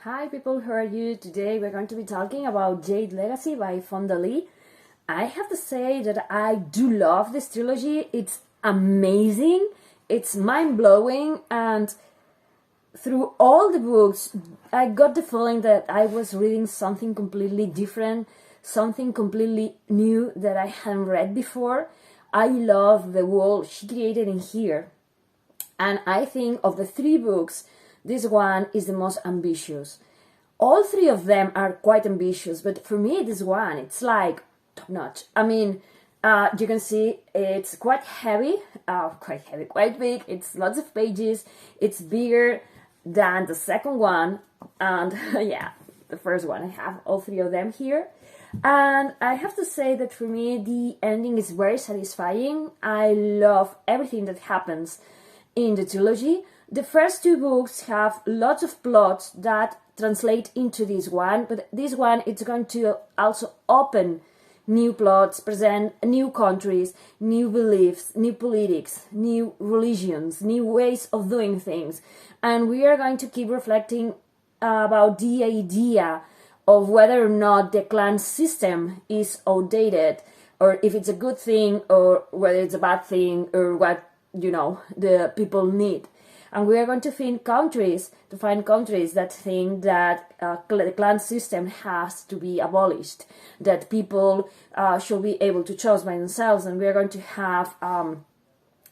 Hi people, how are you? Today we're going to be talking about Jade Legacy by Fonda. I have to say that I do love this trilogy. It's amazing, it's mind-blowing, and through all the books I got the feeling that I was reading something completely different, something completely new that I hadn't read before. I love the world she created in here, and I think of the three books, this one is the most ambitious. All three of them are quite ambitious, but for me, this one, it's like top notch. I mean, you can see it's quite heavy, quite big. It's lots of pages. It's bigger than the second one, and yeah, the first one. I have all three of them here. And I have to say that for me, the ending is very satisfying. I love everything that happens in the trilogy. The first two books have lots of plots that translate into this one, but this one it's going to also open new plots, present new countries, new beliefs, new politics, new religions, new ways of doing things. And we are going to keep reflecting about the idea of whether or not the clan system is outdated, or if it's a good thing, or whether it's a bad thing, or what, the people need. And we are going to find countries that think that the clan system has to be abolished, that people should be able to choose by themselves. And we are going to have,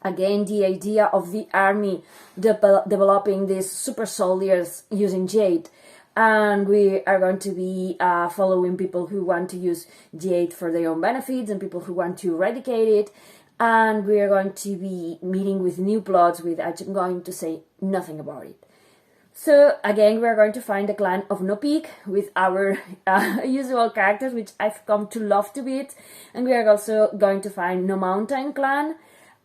again, the idea of the army developing these super soldiers using Jade. And we are going to be following people who want to use Jade for their own benefits and people who want to eradicate it. And we are going to be meeting with new plots with I'm going to say nothing about it. So again, we are going to find the clan of No Peak with our usual characters, which I've come to love to bits. And we are also going to find No Mountain clan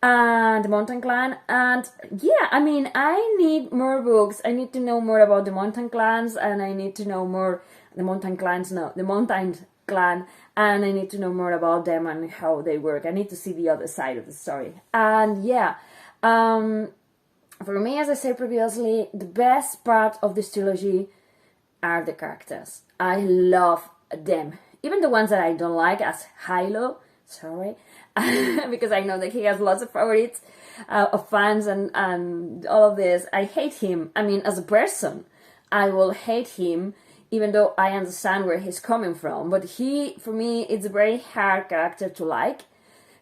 and the Mountain clan. And yeah, I mean, I need more books. I need to know more about the Mountain clans, and I need to know more the Mountain clans. No, the Mountain clan, and I need to know more about them and how they work. I need to see the other side of the story. And yeah, for me, as I said previously, the best part of this trilogy are the characters. I love them, even the ones that I don't like, as Hilo. Sorry, because I know that he has lots of favorites of fans and all of this. I hate him. I mean, as a person, I will hate him, even though I understand where he's coming from. But for me, it's a very hard character to like,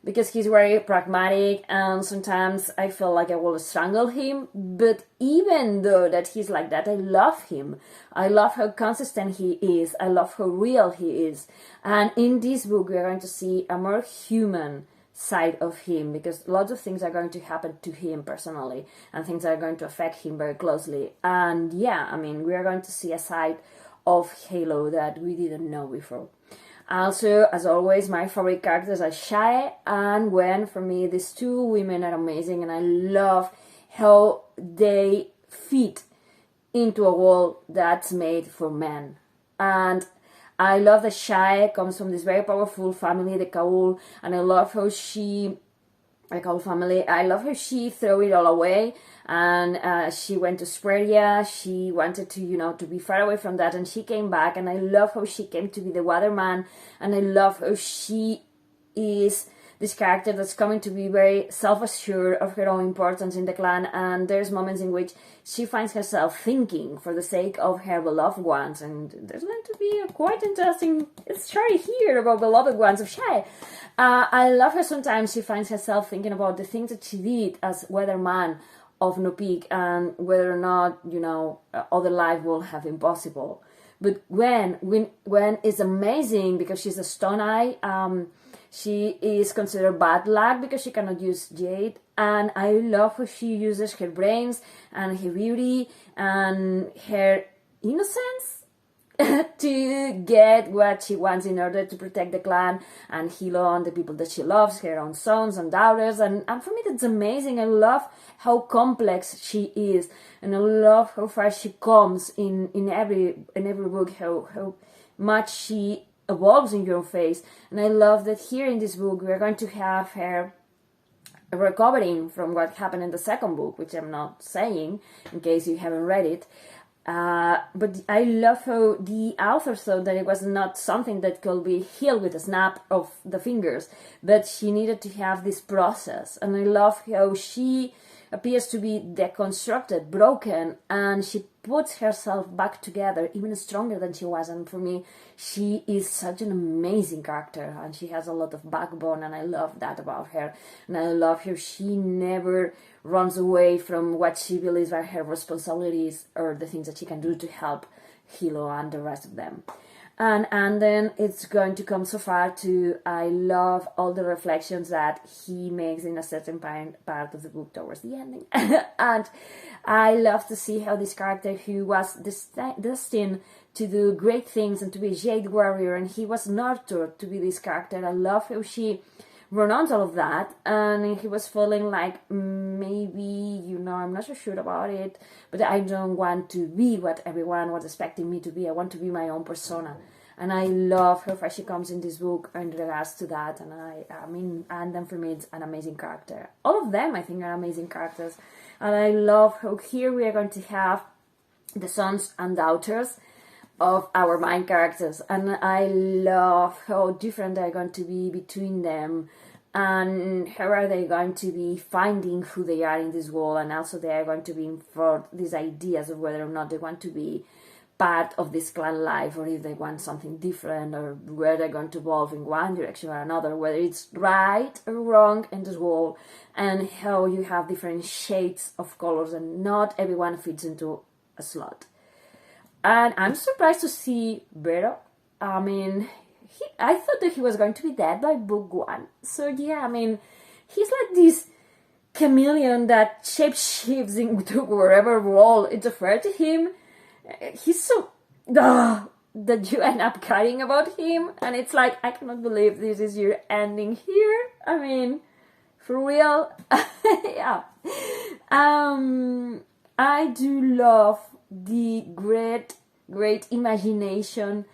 because he's very pragmatic, and sometimes I feel like I will strangle him. But even though that he's like that, I love him. I love how consistent he is. I love how real he is. And in this book, we are going to see a more human side of him, because lots of things are going to happen to him personally, and things are going to affect him very closely. And yeah, I mean, we are going to see a side of Halo that we didn't know before. Also, as always, my favorite characters are Shae and Gwen. For me, these two women are amazing, and I love how they fit into a world that's made for men. And I love that Shae comes from this very powerful family, the Kaul, and I love how Kaul family, I love how she threw it all away, and she went to Speria. She wanted to, to be far away from that, and she came back, and I love how she came to be the Waterman, and I love how she is this character that's coming to be very self-assured of her own importance in the clan. And there's moments in which she finds herself thinking for the sake of her beloved ones, and there's going to be a quite interesting story here about beloved ones of Shae. I love her. Sometimes she finds herself thinking about the things that she did as Weatherman of No Peak, and whether or not, other life will have been possible. But Gwen is amazing because she's a Stone Eye. She is considered bad luck because she cannot use Jade, and I love how she uses her brains and her beauty and her innocence to get what she wants in order to protect the clan and Hilo and the people that she loves, her own sons and daughters. And for me, that's amazing. I love how complex she is, and I love how far she comes in every book, how much she evolves in your face. And I love that here in this book we are going to have her recovering from what happened in the second book, which I'm not saying in case you haven't read it. But I love how the author thought that it was not something that could be healed with a snap of the fingers, but she needed to have this process. And I love how she appears to be deconstructed, broken, and she puts herself back together even stronger than she was. And for me, she is such an amazing character, and she has a lot of backbone, and I love that about her. And I love how she never runs away from what she believes are her responsibilities or the things that she can do to help Hilo and the rest of them. And then it's going to come so far to, I love all the reflections that he makes in a certain part of the book towards the ending. And I love to see how this character, who was destined to do great things and to be a Jade warrior, and he was nurtured to be this character. I love how she renounced all of that, and he was feeling like, maybe, I'm not so sure about it, but I don't want to be what everyone was expecting me to be. I want to be my own persona. And I love how far she comes in this book in regards to that. And and then for me, it's an amazing character. All of them, I think, are amazing characters. And I love how here we are going to have the sons and daughters of our main characters. And I love how different they're going to be between them, and how are they going to be finding who they are in this world, and also they are going to be for these ideas of whether or not they want to be part of this clan life, or if they want something different, or where they're going to evolve in one direction or another, whether it's right or wrong in this world, and how you have different shades of colors and not everyone fits into a slot. And I'm surprised to see Vero. I thought that he was going to be dead by book 1. So yeah, he's like this chameleon that shapeshifts into wherever role it's offered to him. He's so that you end up caring about him, and it's like, I cannot believe this is your ending here. For real. Yeah. I do love the great imagination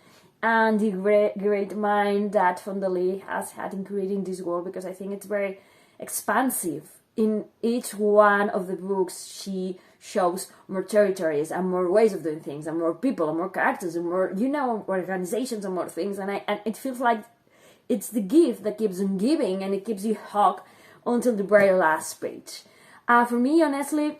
and the great mind that Fonda has had in creating this world, because I think it's very expansive. In each one of the books, she shows more territories and more ways of doing things, and more people and more characters and more, organizations and more things. And it feels like it's the gift that keeps on giving, and it keeps you hooked until the very last page. For me, honestly,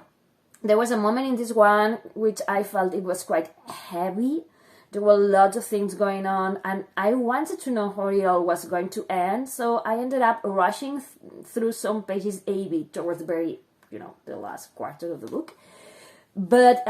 there was a moment in this one which I felt it was quite heavy. There were lots of things going on, and I wanted to know how it all was going to end, so I ended up rushing through some pages A-B towards the very, the last quarter of the book. But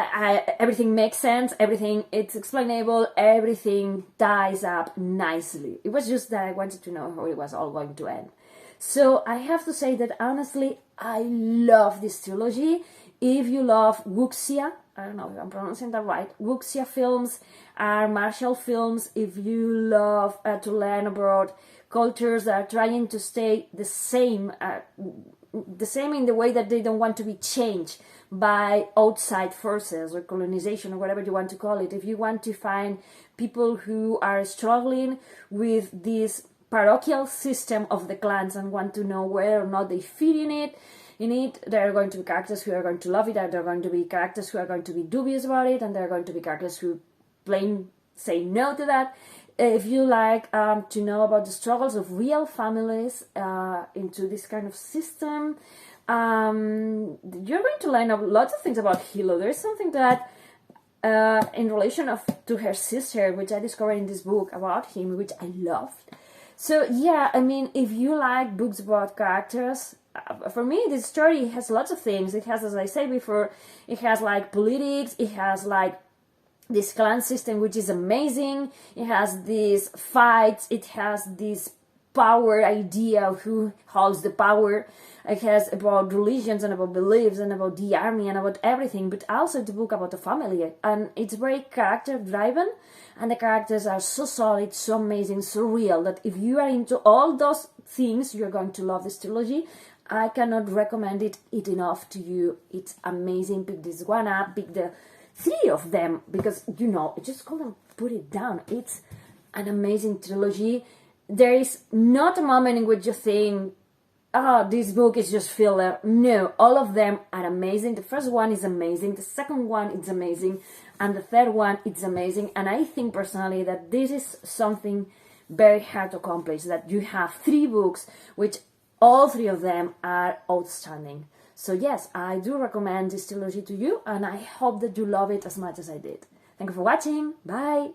everything makes sense, everything, it's explainable, everything ties up nicely. It was just that I wanted to know how it was all going to end. So I have to say that honestly, I love this trilogy. If you love wuxia, I don't know if I'm pronouncing that right, wuxia films are martial films. If you love to learn about cultures that are trying to stay the same in the way that they don't want to be changed by outside forces or colonization or whatever you want to call it. If you want to find people who are struggling with this parochial system of the clans and want to know whether or not they fit in it, there are going to be characters who are going to love it, and there are going to be characters who are going to be dubious about it, and there are going to be characters who plain say no to that. If you like to know about the struggles of real families into this kind of system, you're going to learn lots of things about Hilo. There's something that, in relation to her sister, which I discovered in this book about him, which I loved. So yeah, if you like books about characters, for me, this story has lots of things. It has, as I said before, it has like politics, it has like this clan system, which is amazing. It has these fights, it has this power idea of who holds the power. It has about religions and about beliefs and about the army and about everything, but also it's a book about the family, and it's very character driven, and the characters are so solid, so amazing, so real, that if you are into all those things, you're going to love this trilogy. I cannot recommend it enough to you. It's amazing. Pick this one up, pick the 3 of them, because just go and put it down. It's an amazing trilogy. There is not a moment in which you think oh, this book is just filler. No, all of them are amazing. The first one is amazing, the second one is amazing, and the third one is amazing. And I think personally that this is something very hard to accomplish, that you have 3 books which all 3 of them are outstanding. So yes, I do recommend this trilogy to you, and I hope that you love it as much as I did. Thank you for watching. Bye!